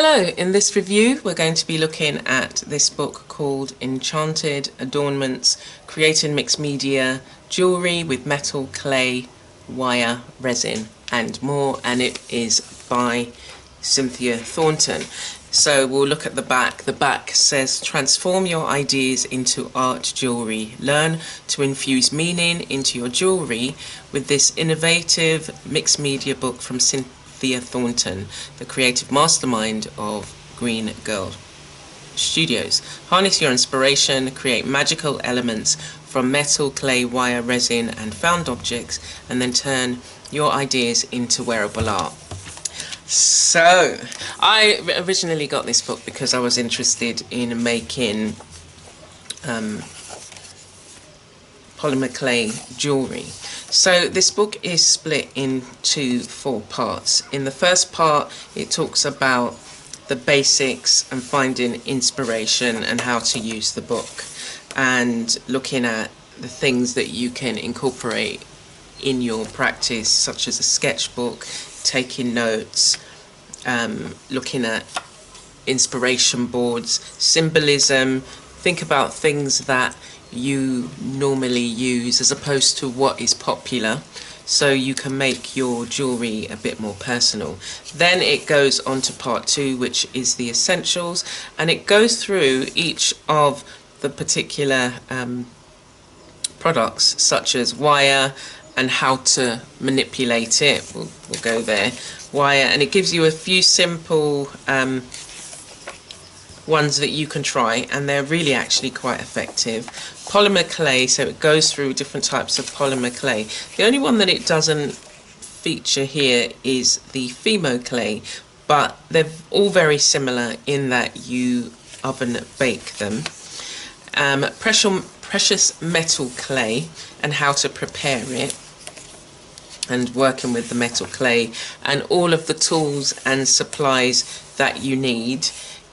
Hello, in this review we're going to be looking at this book called Enchanted Adornments, Creating Mixed Media Jewellery with Metal, Clay, Wire, Resin and more, and it is by Cynthia Thornton. So we'll look at the back. The back says, transform your ideas into art jewellery. Learn to infuse meaning into your jewellery with this innovative mixed media book from Cynthia Thornton, the creative mastermind of Green Girl Studios. Harness your inspiration, create magical elements from metal, clay, wire, resin and found objects, and then turn your ideas into wearable art. So, I originally got this book because I was interested in making polymer clay jewellery. So this book is split into 4 parts. In the first part it talks about the basics and finding inspiration and how to use the book, and looking at the things that you can incorporate in your practice, such as a sketchbook, taking notes, looking at inspiration boards, symbolism. Think about things that you normally use as opposed to what is popular, so you can make your jewellery a bit more personal. Then it goes on to part 2, which is the essentials, and it goes through each of the particular products, such as wire and how to manipulate it. We'll go there. Wire, and it gives you a few simple ones that you can try, and they're really actually quite effective. Polymer clay, so it goes through different types of polymer clay. The only one that it doesn't feature here is the Fimo clay, but they're all very similar in that you oven bake them. Precious metal clay and how to prepare it, and working with the metal clay and all of the tools and supplies that you need.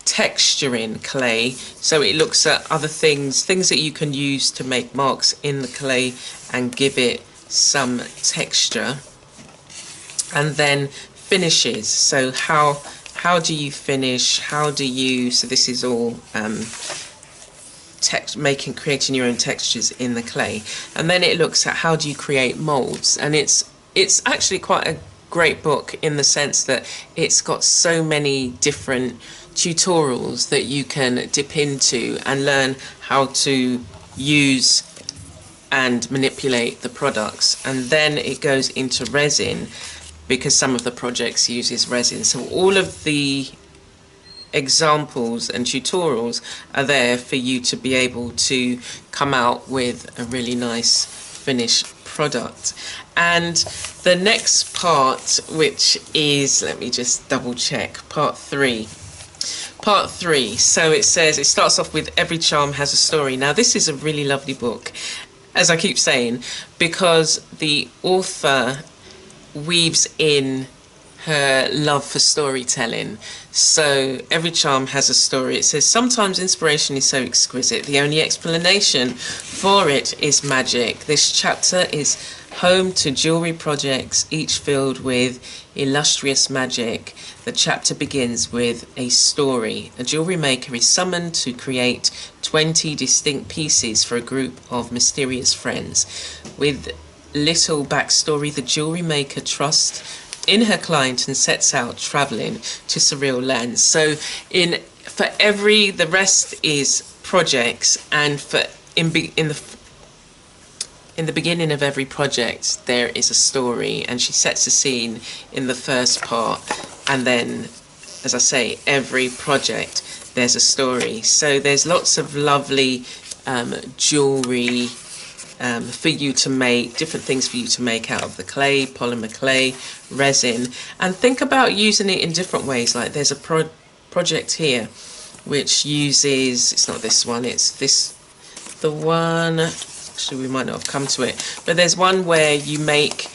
Texturing clay, so it looks at other things that you can use to make marks in the clay and give it some texture. And then finishes, so how do you finish, so this is all creating your own textures in the clay. And then it looks at how do you create molds, and it's actually quite a great book in the sense that it's got so many different tutorials that you can dip into and learn how to use and manipulate the products. And then it goes into resin, because some of the projects uses resin, so all of the examples and tutorials are there for you to be able to come out with a really nice finished product. And the next part, which is, let me just double check, part 3, so it says, it starts off with every charm has a story. Now this is a really lovely book, as I keep saying, because the author weaves in her love for storytelling. So every charm has a story. It says, sometimes inspiration is so exquisite, the only explanation for it is magic. This chapter is home to jewellery projects, each filled with illustrious magic. The chapter begins with a story. A jewellery maker is summoned to create 20 distinct pieces for a group of mysterious friends. With little backstory, the jewellery maker trusts in her client and sets out travelling to surreal lands. So the rest is projects, and in the beginning of every project there is a story, and she sets a scene in the first part, and then, as I say, every project there's a story. So there's lots of lovely jewellery for you to make, different things for you to make out of the clay, polymer clay, resin, and think about using it in different ways. Like there's a project here which uses, it's not this one, it's the one, actually we might not have come to it, but there's one where you make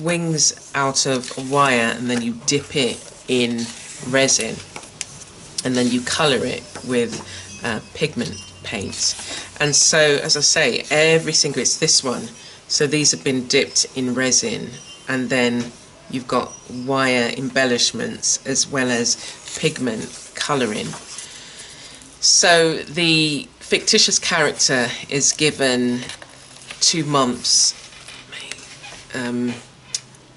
wings out of wire and then you dip it in resin and then you colour it with pigment paints. And so, as I say, every single, it's this one, so these have been dipped in resin and then you've got wire embellishments as well as pigment colouring. So the fictitious character is given 2 months,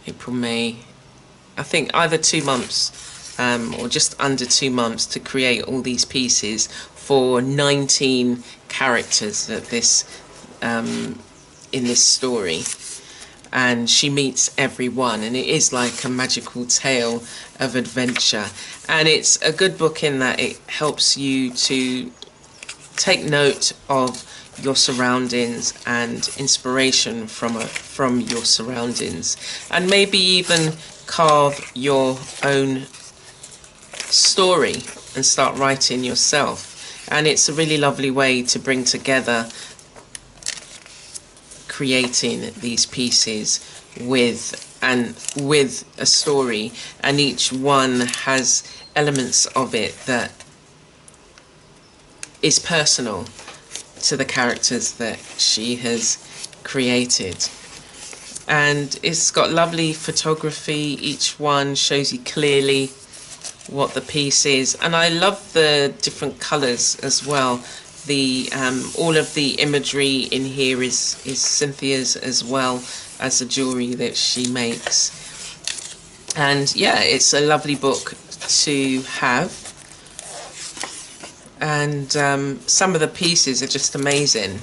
April, May, I think either 2 months or just under 2 months to create all these pieces for 19 characters that this in this story. And she meets everyone, and it is like a magical tale of adventure. And it's a good book in that it helps you to take note of your surroundings and inspiration from your surroundings, and maybe even carve your own story and start writing yourself. And it's a really lovely way to bring together creating these pieces with a story, and each one has elements of it that is personal to the characters that she has created. And it's got lovely photography. Each one shows you clearly what the piece is, and I love the different colours as well. The all of the imagery in here is Cynthia's, as well as the jewellery that she makes. And yeah, it's a lovely book to have. And some of the pieces are just amazing.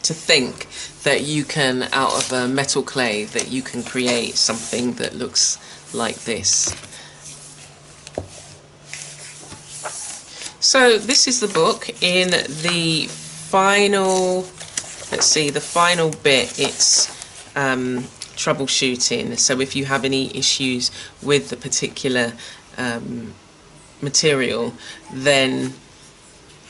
To think that you can, out of a metal clay, that you can create something that looks like this. So this is the book. In the final, let's see, the final bit, it's troubleshooting. So if you have any issues with the particular material, then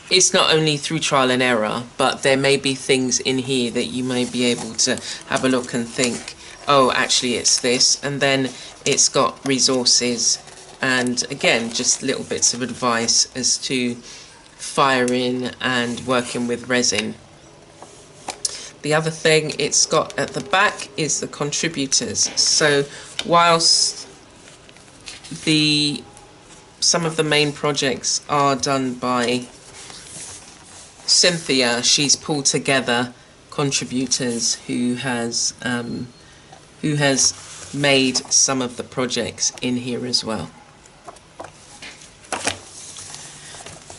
it's not only through trial and error, but there may be things in here that you may be able to have a look and think, oh, actually it's this. And then it's got resources and, again, just little bits of advice as to firing and working with resin. The other thing it's got at the back is the contributors. So whilst some of the main projects are done by Cynthia, she's pulled together contributors who has made some of the projects in here as well.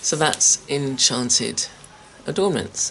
So that's Enchanted Adornments.